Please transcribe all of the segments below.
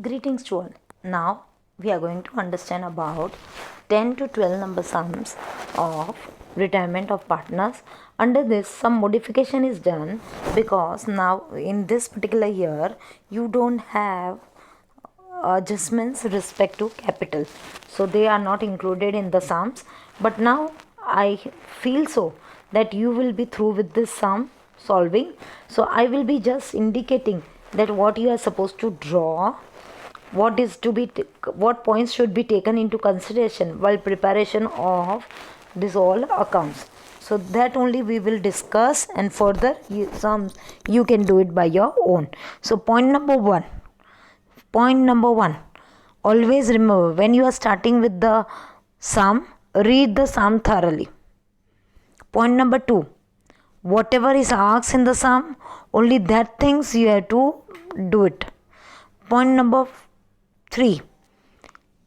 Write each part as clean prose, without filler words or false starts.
Greetings to all. Now we are going to understand about 10 to 12 number sums of retirement of partners. Under this, some modification is done because now in this particular year you don't have adjustments respect to capital, so they are not included in the sums. But now I feel so that you will be through with this sum solving, so I will be just indicating that what you are supposed to draw, what points should be taken into consideration while preparation of this all accounts, so that only we will discuss, and further you can do it by your own. So point number one, always remember, when you are starting with the sum, read the sum thoroughly. Point number two, whatever is asked in the sum, only that things you have to do it. Point number 3,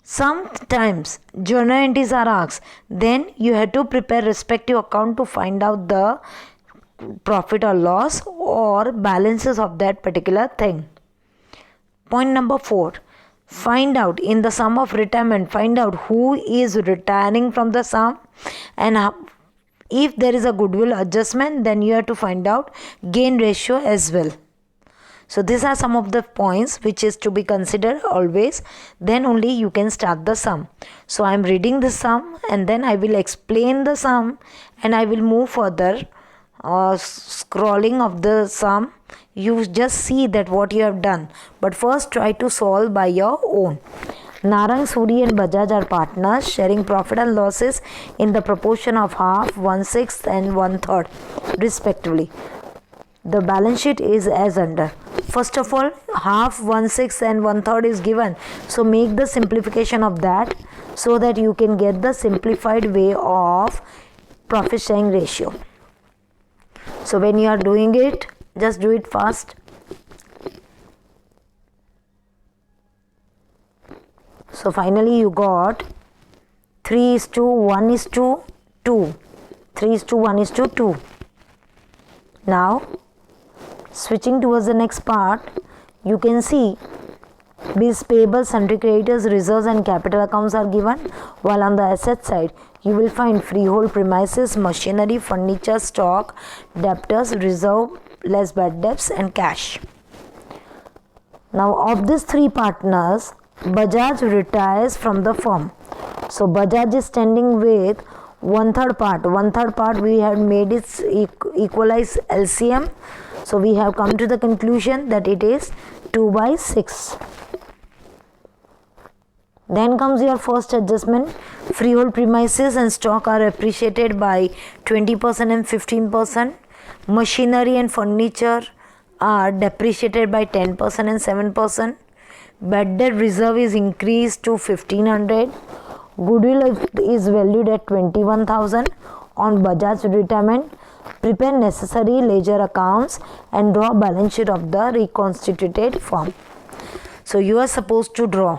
sometimes journal entries are asked, then you have to prepare respective account to find out the profit or loss or balances of that particular thing. Point number 4, find out in the sum of retirement, find out who is retiring from the sum, and if there is a goodwill adjustment, then you have to find out gain ratio as well. So these are some of the points which is to be considered always, then only you can start the sum. So I am reading the sum and then I will explain the sum and I will move further. Scrolling of the sum, you just see that what you have done, but first try to solve by your own. Narang, Suri and Bajaj are partners sharing profit and losses in the proportion of half, 1/6 and 1/3 respectively. The balance sheet is as under. First of all, half, 1/6 and 1/3 is given. So make the simplification of that so that you can get the simplified way of profit sharing ratio. So when you are doing it, just do it fast. So finally you got 3:1:2. 3:1:2. Now switching towards the next part, you can see bills payable, sundry creditors, reserves and capital accounts are given, while on the asset side you will find freehold premises, machinery, furniture, stock, debtors, reserve, less bad debts and cash. Now of these three partners, Bajaj retires from the firm. So Bajaj is standing with 1/3 part. 1/3 part we have made its equalize LCM. So we have come to the conclusion that it is 2/6. Then comes your first adjustment. Freehold premises and stock are appreciated by 20% and 15%. Machinery and furniture are depreciated by 10% and 7%. Bad debt reserve is increased to 1500. Goodwill is valued at 21,000. On Bajaj retirement, prepare necessary ledger accounts and draw balance sheet of the reconstituted firm. So you are supposed to draw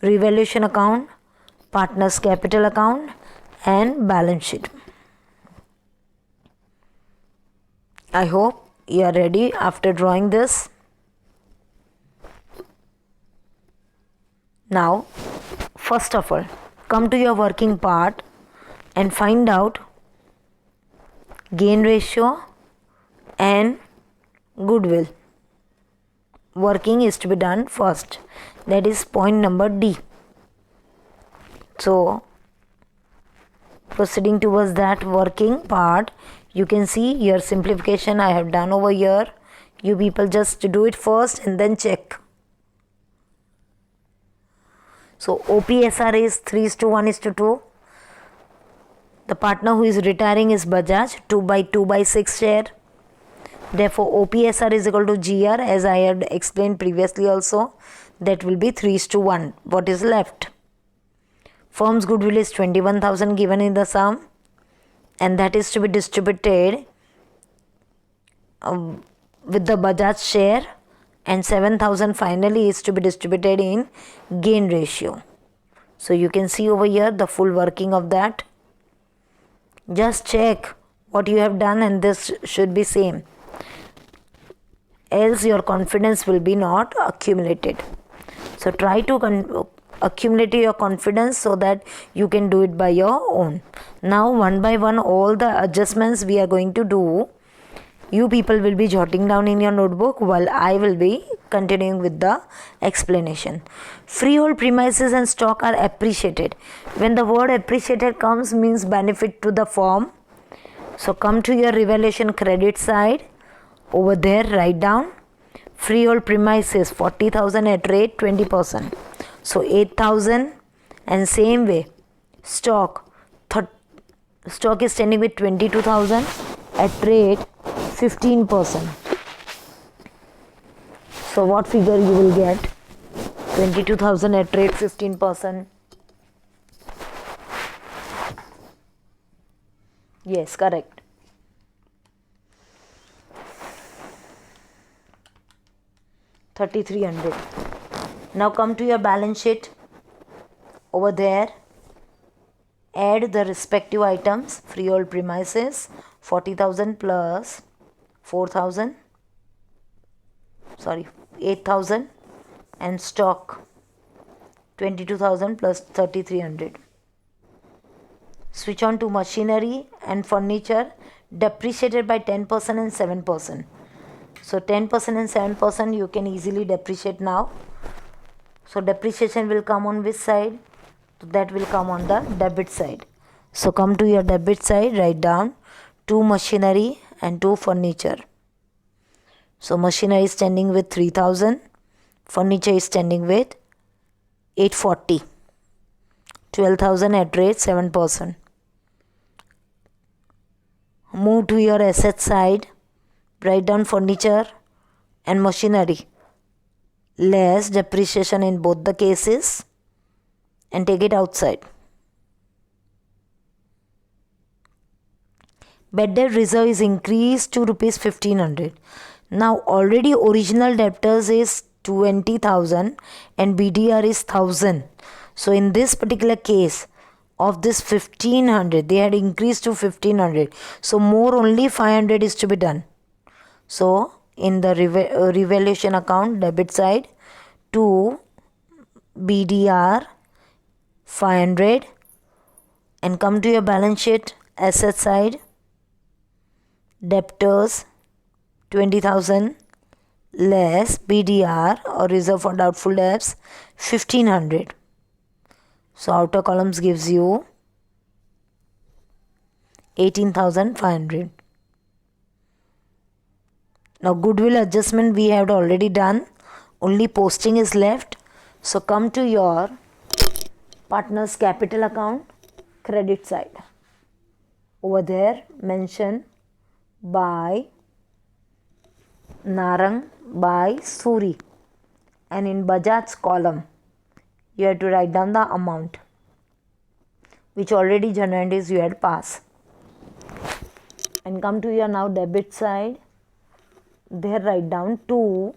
revaluation account, partners capital account and balance sheet. I hope you are ready after drawing this. Now, first of all, come to your working part and find out gain ratio and goodwill. Working is to be done first. That is point number D. So, proceeding towards that working part, you can see your simplification I have done over here. You people just do it first and then check. So OPSR is 3:1:2. The partner who is retiring is Bajaj, 2/6 share. Therefore OPSR is equal to GR, as I had explained previously also. That will be 3:1. What is left? Firm's goodwill is 21,000 given in the sum, and that is to be distributed with the Bajaj share, and 7,000 finally is to be distributed in gain ratio. So you can see over here the full working of that. Just check what you have done and this should be same. else your confidence will be not accumulated. So try to accumulate your confidence so that you can do it by your own. Now one by one all the adjustments we are going to do, you people will be jotting down in your notebook while I will be continuing with the explanation. Freehold premises and stock are appreciated. When the word appreciated comes, means benefit to the firm. So come to your revaluation credit side. Over there write down freehold premises 40,000 at rate 20%. So 8,000, and same way stock is standing with 22,000 at rate 15%. So what figure you will get? 22,000 at rate 15%. Yes, correct. $3,300. Now come to your balance sheet. Over there, add the respective items. Freehold premises 40,000 plus 4,000. 8,000, and stock 22,000 plus 3,300. Switch on to machinery and furniture, depreciated by 10% and 7%. So 10% and 7% you can easily depreciate now. So depreciation will come on which side? That will come on the debit side. So come to your debit side, write down 2 machinery and 2 furniture. So machinery is standing with 3,000, furniture is standing with 840. 12,000 at rate 7%. Move to your asset side, write down furniture and machinery, less depreciation in both the cases, and take it outside. Bad debt reserve is increased to rupees 1,500. Now already original debtors is 20,000 and BDR is 1,000. So in this particular case of this 1,500, they had increased to 1,500. So more only 500 is to be done. So in the revaluation account debit side, to BDR 500, and come to your balance sheet asset side, debtors 20,000 less BDR or reserve for doubtful debts 1,500. So outer columns gives you 18,500. Now goodwill adjustment we have already done, only posting is left. So come to your partner's capital account credit side. Over there mention by Narang, by Suri, and in Bajaj's column you have to write down the amount which already January is you had passed. And come to your now debit side, there write down to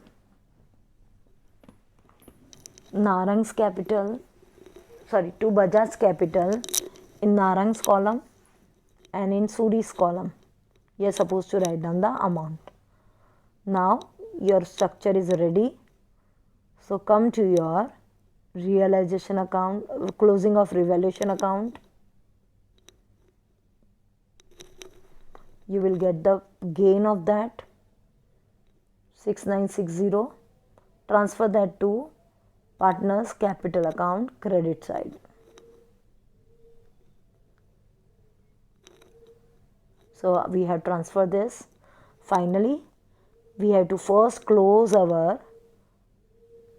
Narang's capital, to Bajaj's capital in Narang's column and in Suri's column. You are supposed to write down the amount. Now your structure is ready. So come to your realization account, closing of revaluation account. You will get the gain of that 6960. Transfer that to partner's capital account credit side. So we have transferred this. Finally, we have to first close our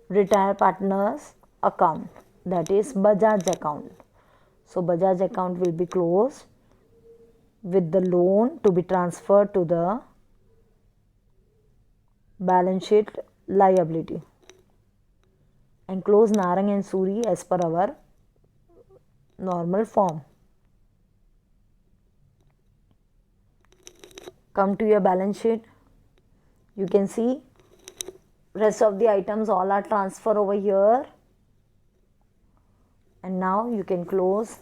retired partners account, that is Bajaj account. So Bajaj account will be closed with the loan to be transferred to the balance sheet liability, and close Narang and Suri as per our normal form. Come to your balance sheet. You can see rest of the items all are transferred over here, and now you can close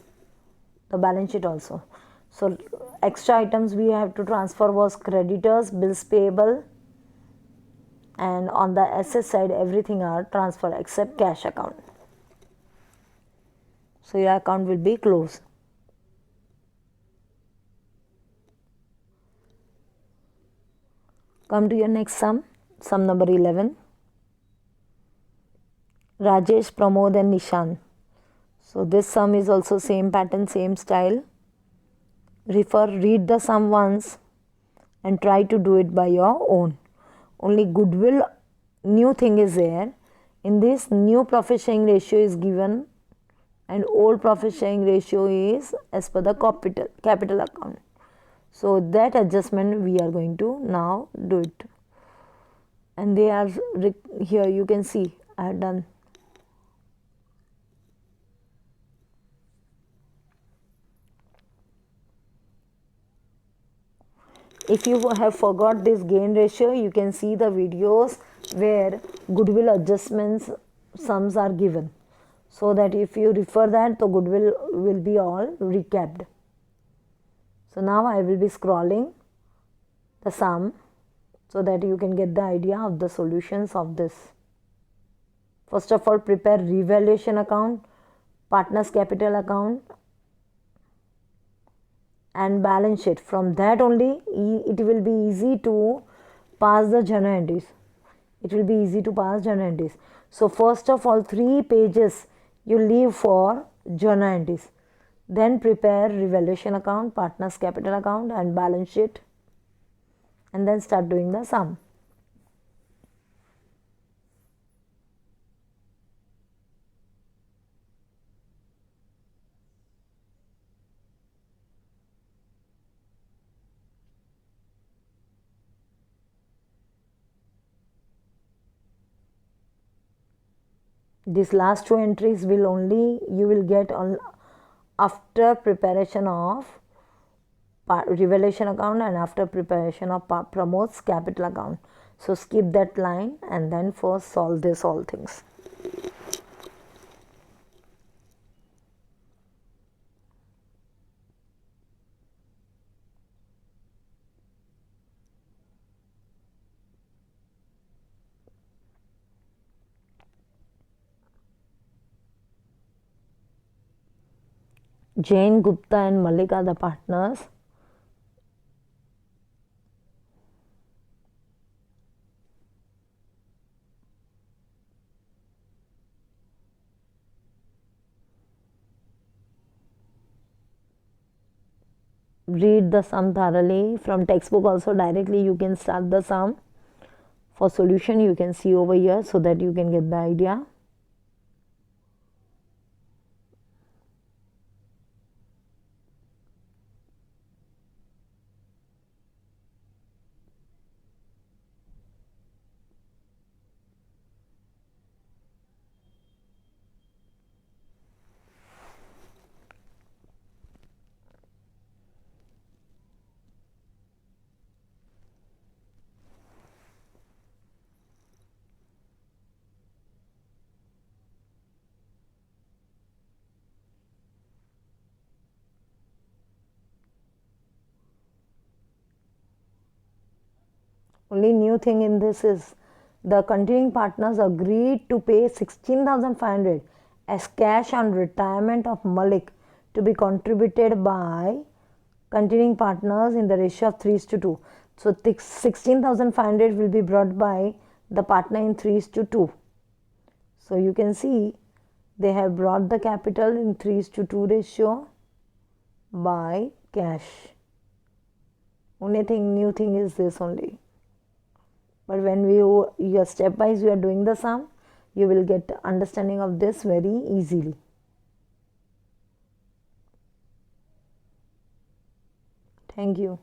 the balance sheet also. So extra items we have to transfer was creditors, bills payable, and on the asset side everything are transfer except cash account. So your account will be closed. Come to your next sum, sum number 11. Rajesh, Pramod and Nishan. So this sum is also same pattern, same style. Read the sum once and try to do it by your own. Only goodwill new thing is there. In this, new profit sharing ratio is given and old profit sharing ratio is as per the capital account. So that adjustment we are going to now do it. And they are here, you can see I have done. If you have forgot this gain ratio, you can see the videos where goodwill adjustments sums are given. So that if you refer that, the goodwill will be all recapped. So now I will be scrolling the sum so that you can get the idea of the solutions of this. First of all, prepare revaluation account, partners capital account and balance sheet. From that only it will be easy to pass the journal entries. It will be easy to pass journal entries. So first of all 3 pages you leave for journal entries. Then prepare revaluation account, partners capital account and balance sheet, and then start doing the sum. These last 2 entries will only you will get on after preparation of revaluation account and after preparation of Pramod's capital account. So skip that line and then first solve this all things. Jain, Gupta and Malik are the partners. Read the sum thoroughly. From textbook also directly you can start the sum. For solution you can see over here so that you can get the idea. Only new thing in this is the continuing partners agreed to pay 16,500 as cash on retirement of Malik to be contributed by continuing partners in the ratio of 3:2. So 16,500 will be brought by the partner in 3:2. So you can see they have brought the capital in 3:2 ratio by cash. Only thing new thing is this only. But when you are step wise you are doing the sum, you will get understanding of this very easily. Thank you.